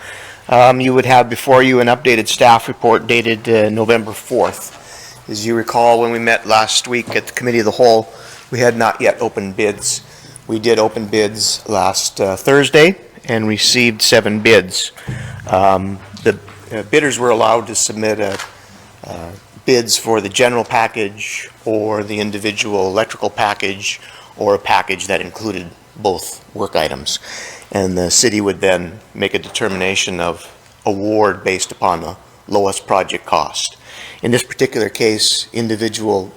You would have before you an updated staff report dated November 4th. As you recall, when we met last week at the Committee of the Whole, we had not yet opened bids. We did open bids last Thursday and received 7 bids. The bidders were allowed to submit bids for the general package or the individual electrical package or a package that included both work items. And the city would then make a determination of award based upon the lowest project cost. In this particular case, individual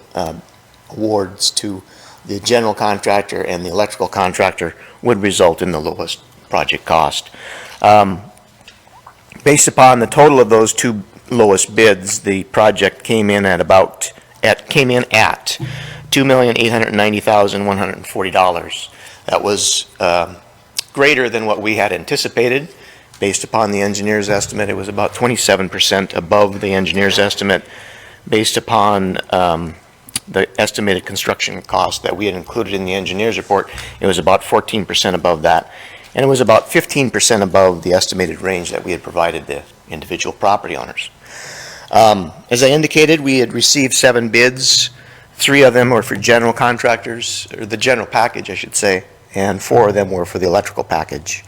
awards to the general contractor and the electrical contractor would result in the lowest project cost. Based upon the total of those 2 lowest bids, the project came in at $2,890,140. That was greater than what we had anticipated. Based upon the engineer's estimate, it was about 27% above the engineer's estimate. Based upon the estimated construction cost that we had included in the engineer's report, it was about 14% above that. And it was about 15% above the estimated range that we had provided the individual property owners. As I indicated, we had received 7 bids. 3 of them were for general contractors, or the general package, I should say, and 4 of them were for the electrical package.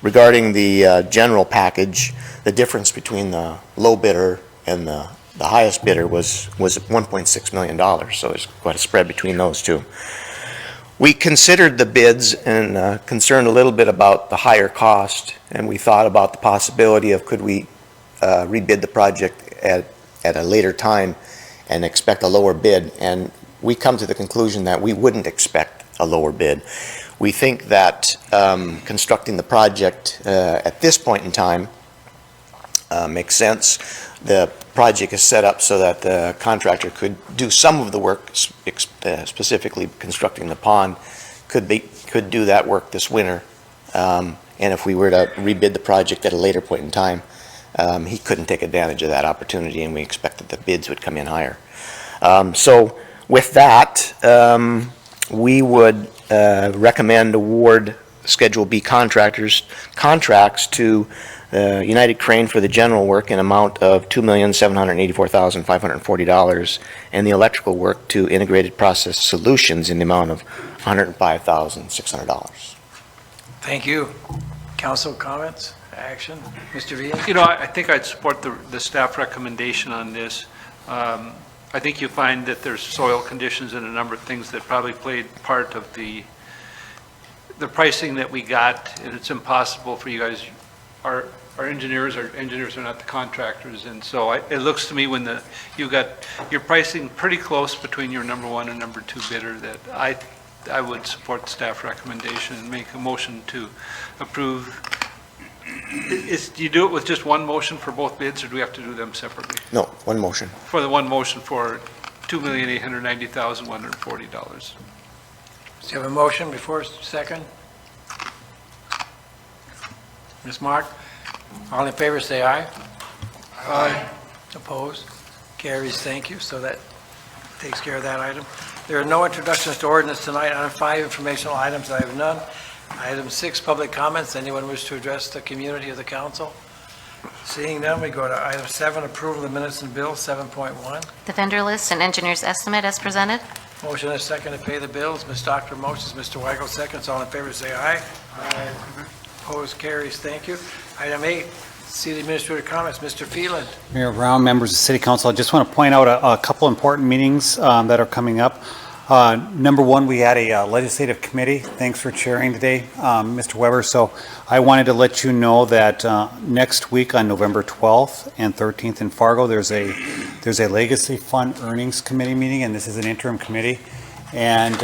Regarding the general package, the difference between the low bidder and the highest bidder was $1.6 million, so there's quite a spread between those 2. We considered the bids and concerned a little bit about the higher cost, and we thought about the possibility of could we rebid the project at a later time and expect a lower bid, and we come to the conclusion that we wouldn't expect a lower bid. We think that constructing the project at this point in time makes sense. The project is set up so that the contractor could do some of the work, specifically constructing the pond, could do that work this winter. And if we were to rebid the project at a later point in time, he couldn't take advantage of that opportunity, and we expect that the bids would come in higher. So with that, we would recommend award Schedule B contracts to United Crane for the general work in amount of $2,784,540, and the electrical work to Integrated Process Solutions in the amount of $105,600. Thank you. Council comments, action? Mr. Villa? You know, I think I'd support the staff recommendation on this. I think you find that there's soil conditions and a number of things that probably played part of the pricing that we got, and it's impossible for you guys, our engineers are not the contractors, and so it looks to me when you got your pricing pretty close between your number 1 and number 2 bidder, that I would support the staff recommendation and make a motion to approve. Do you do it with just one motion for both bids, or do we have to do them separately? No, one motion. For the one motion for $2,890,140. Do you have a motion before second? Ms. Mark? All in favor, say aye. Aye. Opposed? Carries, thank you. So that takes care of that item. There are no introductions to ordinance tonight. Item 5, informational items, I have none. Item 6, public comments. Anyone wish to address the community of the council? Seeing none, we go to item 7, approval of minutes and bills, 7.1. The vendor list and engineer's estimate as presented. Motion and a second to pay the bills. Ms. Doctor motions, Mr. Weigel seconds. All in favor, say aye. Aye. Opposed, carries, thank you. Item 8, city administrator comments. Mr. Phelan. Mayor Brown, members of City Council, I just want to point out a couple important meetings that are coming up. Number 1, we had a legislative committee. Thanks for chairing today, Mr. Weber. So I wanted to let you know that next week on November 12th and 13th in Fargo, there's a Legacy Fund Earnings Committee meeting, and this is an interim committee. And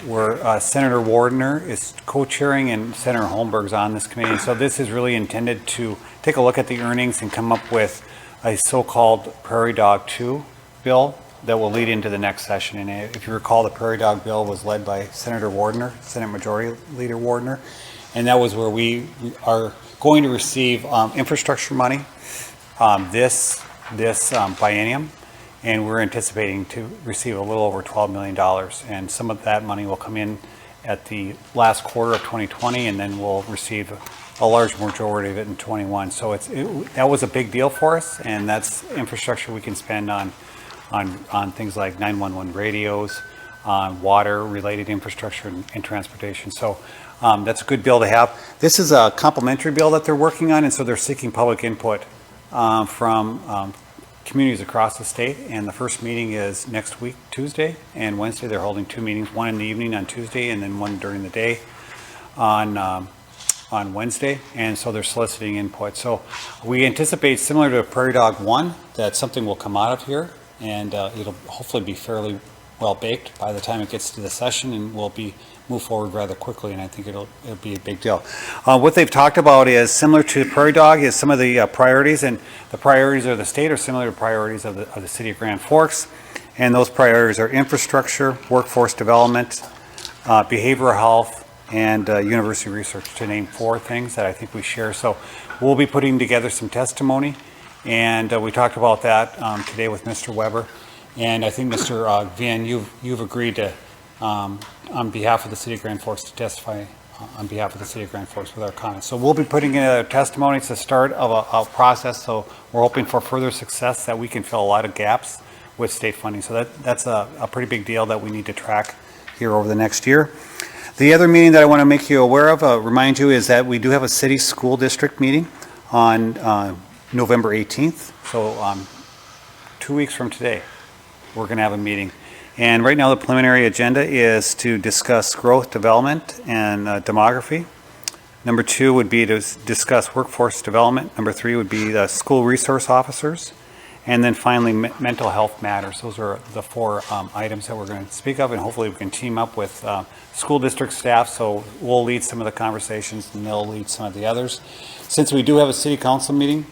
where Senator Wardner is co-chairing and Senator Holmberg's on this committee. So this is really intended to take a look at the earnings and come up with a so-called Prairie Dog 2 bill that will lead into the next session. And if you recall, the Prairie Dog Bill was led by Senator Wardner, Senate Majority Leader Wardner, and that was where we are going to receive infrastructure money this biennium, and we're anticipating to receive a little over $12 million. And some of that money will come in at the last quarter of 2020, and then we'll receive a large majority of it in 21. So that was a big deal for us, and that's infrastructure we can spend on things like 911 radios, on water-related infrastructure and transportation. So that's a good bill to have. This is a complementary bill that they're working on, and so they're seeking public input from communities across the state. And the first meeting is next week, Tuesday and Wednesday. They're holding 2 meetings, one in the evening on Tuesday and then one during the day on Wednesday. And so they're soliciting input. So we anticipate, similar to Prairie Dog 1, that something will come out of here, and it'll hopefully be fairly well baked by the time it gets to the session, and will move forward rather quickly, and I think it'll be a big deal. What they've talked about is similar to Prairie Dog, is some of the priorities, and the priorities of the state are similar to priorities of the city of Grand Forks, and those priorities are infrastructure, workforce development, behavioral health, and university research, to name 4 things that I think we share. So we'll be putting together some testimony, and we talked about that today with Mr. Weber. And I think, Mr. Vian, you've agreed to, on behalf of the City of Grand Forks, to testify on behalf of the City of Grand Forks with our comments. So we'll be putting in a testimony. It's the start of a process, so we're hoping for further success, that we can fill a lot of gaps with state funding. So that's a pretty big deal that we need to track here over the next year. The other meeting that I want to make you aware of, remind you, is that we do have a city school district meeting on November 18th. So 2 weeks from today, we're going to have a meeting. And right now the preliminary agenda is to discuss growth, development, and demography. Number 2 would be to discuss workforce development. Number 3 would be the school resource officers. And then finally, mental health matters. Those are the 4 items that we're going to speak of, and hopefully we can team up with school district staff, so we'll lead some of the conversations and they'll lead some of the others. Since we do have a city council meeting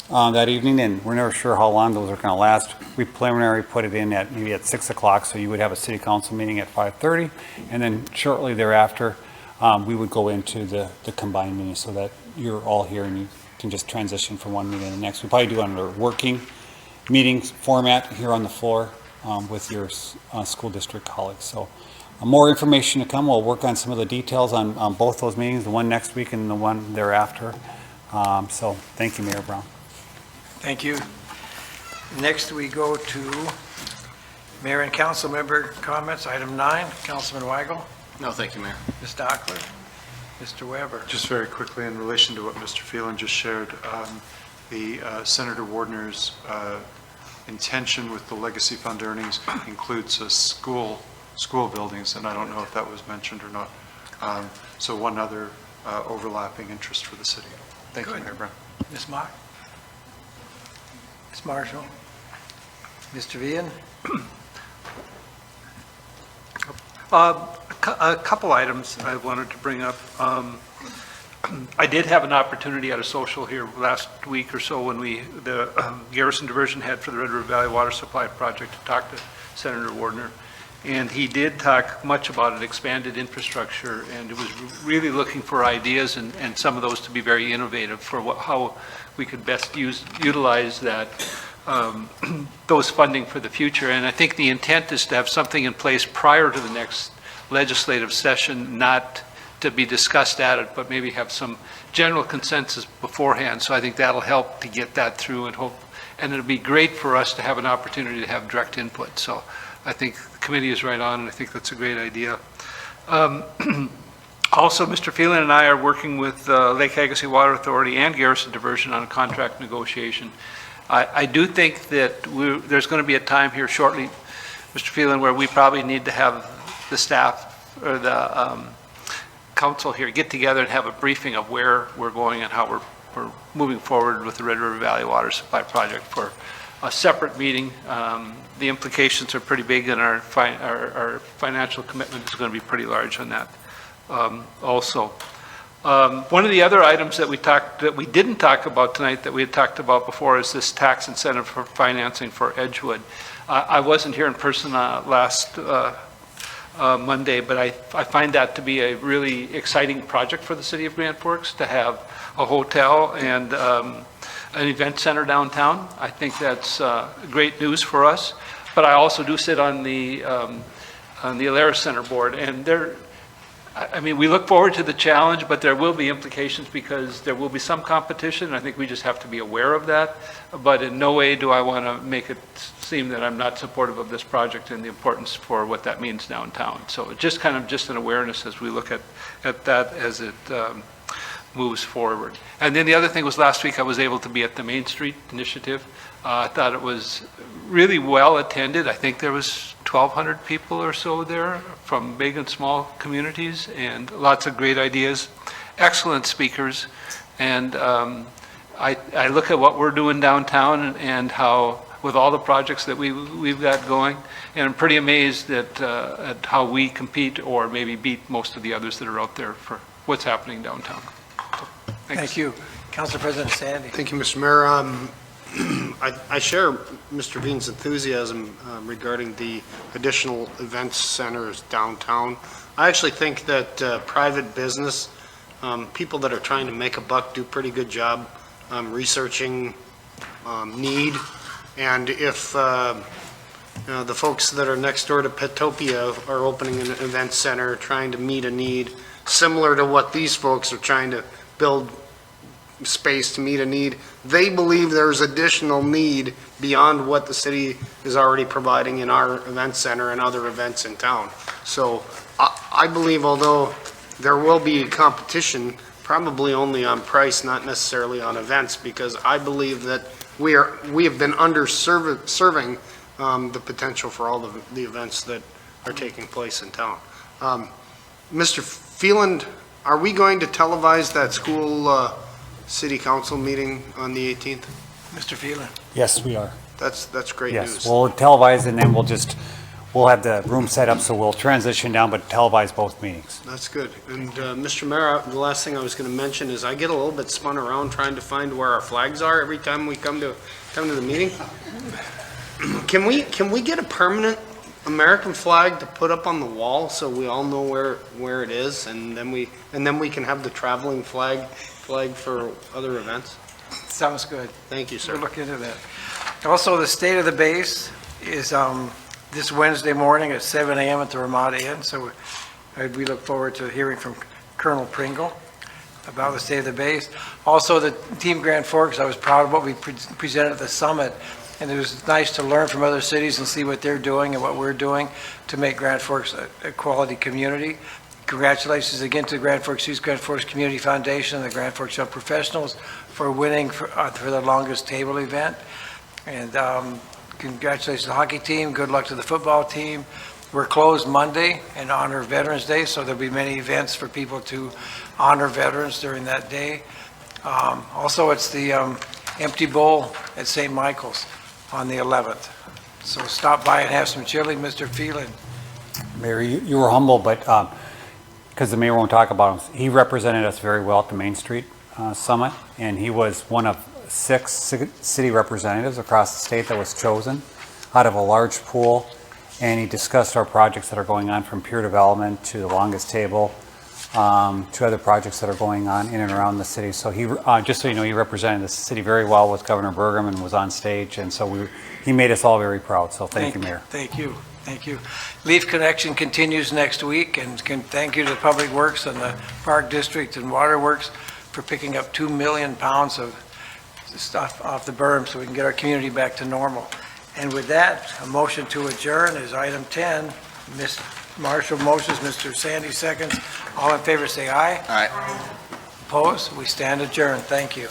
that evening, and we're never sure how long those are going to last, we preliminarily put it in at maybe at 6 o'clock, so you would have a city council meeting at 5:30, and then shortly thereafter we would go into the combined meeting, so that you're all here and you can just transition from one meeting to the next. We probably do under working meeting format here on the floor with your school district colleagues. So more information to come. We'll work on some of the details on both those meetings, the one next week and the one thereafter. So thank you, Mayor Brown. Thank you. Next, we go to Mayor and Council member comments. Item 9, Councilman Weigel. No, thank you, Mayor. Ms. Dockler. Mr. Weber. Just very quickly, in relation to what Mr. Phelan just shared, Senator Wardner's intention with the legacy fund earnings includes school buildings, and I don't know if that was mentioned or not. So one other overlapping interest for the city. Thank you, Mayor Brown. Ms. Mock. Ms. Marshall. Mr. Vian. A couple items I wanted to bring up. I did have an opportunity at a social here last week or so when the Garrison Diversion Head for the Red River Valley Water Supply Project to talk to Senator Wardner. And he did talk much about an expanded infrastructure, and it was really looking for ideas and some of those to be very innovative for how we could best utilize that those funding for the future. And I think the intent is to have something in place prior to the next legislative session, not to be discussed at it, but maybe have some general consensus beforehand. So I think that'll help to get that through, and it'll be great for us to have an opportunity to have direct input. So I think the committee is right on, and I think that's a great idea. Also, Mr. Phelan and I are working with Lake Agassiz Water Authority and Garrison Diversion on a contract negotiation. I do think that there's going to be a time here shortly, Mr. Phelan, where we probably need to have the staff or the council here get together and have a briefing of where we're going and how we're moving forward with the Red River Valley Water Supply Project for a separate meeting. The implications are pretty big, and our financial commitment is going to be pretty large on that also. One of the other items that we didn't talk about tonight that we had talked about before is this tax incentive for financing for Edgewood. I wasn't here in person last Monday, but I find that to be a really exciting project for the city of Grand Forks to have a hotel and an event center downtown. I think that's great news for us. But I also do sit on the Alara Center board, and we look forward to the challenge, but there will be implications because there will be some competition. I think we just have to be aware of that. But in no way do I want to make it seem that I'm not supportive of this project and the importance for what that means downtown. So just an awareness as we look at that as it moves forward. And then the other thing was last week I was able to be at the Main Street Initiative. I thought it was really well attended. I think there was 1,200 people or so there from big and small communities, and lots of great ideas, excellent speakers. And I look at what we're doing downtown and how, with all the projects that we've got going, and I'm pretty amazed at how we compete or maybe beat most of the others that are out there for what's happening downtown. Thank you. Council President Sandy. Thank you, Mr. Mayor. I share Mr. Bean's enthusiasm regarding the additional events centers downtown. I actually think that private business, people that are trying to make a buck, do a pretty good job researching need. And if the folks that are next door to Petopia are opening an event center trying to meet a need similar to what these folks are trying to build space to meet a need, they believe there's additional need beyond what the city is already providing in our event center and other events in town. So I believe, although there will be competition, probably only on price, not necessarily on events, because I believe that we have been underserving the potential for all the events that are taking place in town. Mr. Phelan, are we going to televise that school city council meeting on the 18th? Mr. Phelan. Yes, we are. That's great Yes, news. we'll televise and then we'll have the room set up, so we'll transition down, but televise both meetings. That's good. And Mr. Mayor, the last thing I was going to mention is I get a little bit spun around trying to find where our flags are every time we come to the meeting. Can we get a permanent American flag to put up on the wall so we all know where it is, and then we can have the traveling flag for other events? Sounds good. Thank you, sir. We'll look into that. Also, the state of the base is this Wednesday morning at 7 a.m. at the Ramada Inn. So we look forward to hearing from Colonel Pringle about the state of the base. Also, the Team Grand Forks, I was proud of what we presented at the summit. And it was nice to learn from other cities and see what they're doing and what we're doing to make Grand Forks a quality community. Congratulations again to the Grand Forks East Grand Forks Community Foundation and the Grand Forks Young Professionals for winning for the longest table event. And congratulations to the hockey team. Good luck to the football team. We're closed Monday in honor of Veterans Day, so there'll be many events for people to honor veterans during that day. Also, it's the Empty Bowl at St. Michael's on the 11th. So stop by and have some chili, Mr. Phelan. Mayor, you were humble, but because the mayor won't talk about him, he represented us very well at the Main Street Summit, and he was one of 6 city representatives across the state that was chosen out of a large pool, and he discussed our projects that are going on, from peer development to the longest table, to other projects that are going on in and around the city. So he, just so you know, he represented the city very well with Governor Burgum and was on stage, and so he made us all very proud. So thank you, Mayor. Thank you. Thank you. Leaf Connection continues next week, and thank you to the Public Works and the Park District and Waterworks for picking up 2 million pounds of stuff off the berm so we can get our community back to normal. And with that, a motion to adjourn is item 10. Ms. Marshall motions, Mr. Sandy seconds. All in favor say aye. Aye. Opposed? We stand adjourned. Thank you.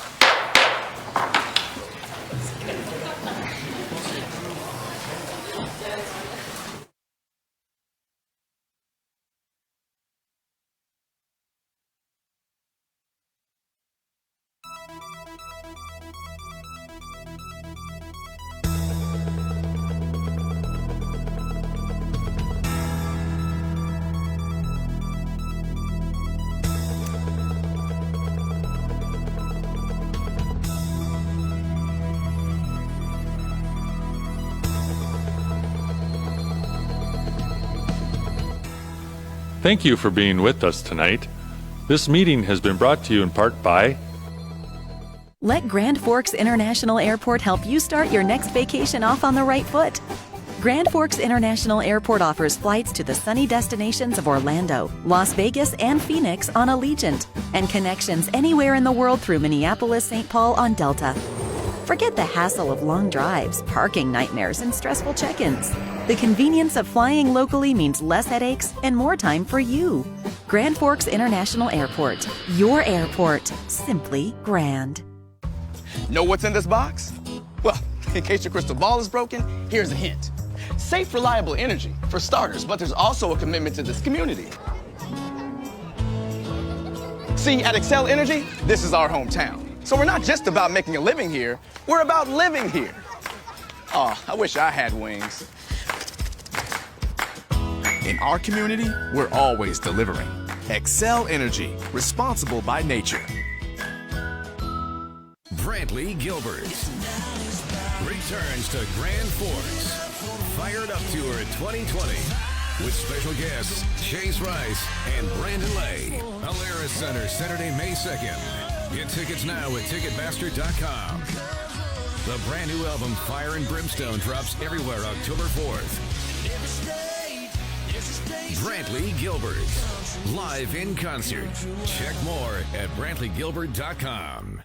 Thank you for being with us tonight. This meeting has been brought to you in part by Let Grand Forks International Airport help you start your next vacation off on the right foot. Grand Forks International Airport offers flights to the sunny destinations of Orlando, Las Vegas, and Phoenix on Allegiant, and connections anywhere in the world through Minneapolis-St. Paul on Delta. Forget the hassle of long drives, parking nightmares, and stressful check-ins. The convenience of flying locally means less headaches and more time for you. Grand Forks International Airport. Your airport. Simply grand. Know what's in this box? Well, in case your crystal ball is broken, here's a hint. Safe, reliable energy, for starters, but there's also a commitment to this community. See, at Xcel Energy, this is our hometown. So we're not just about making a living here, we're about living here. Oh, I wish I had wings. In our community, we're always delivering. Xcel Energy, responsible by nature. Brantley Gilbert returns to Grand Forks Fired Up Tour 2020 with special guests Chase Rice and Brandon Lay. Alara Center, Saturday, May 2nd. Get tickets now at Ticketmaster.com. The brand new album Fire and Brimstone drops everywhere October 4th. Brantley Gilbert, live in concert. Check more at BrantleyGilbert.com.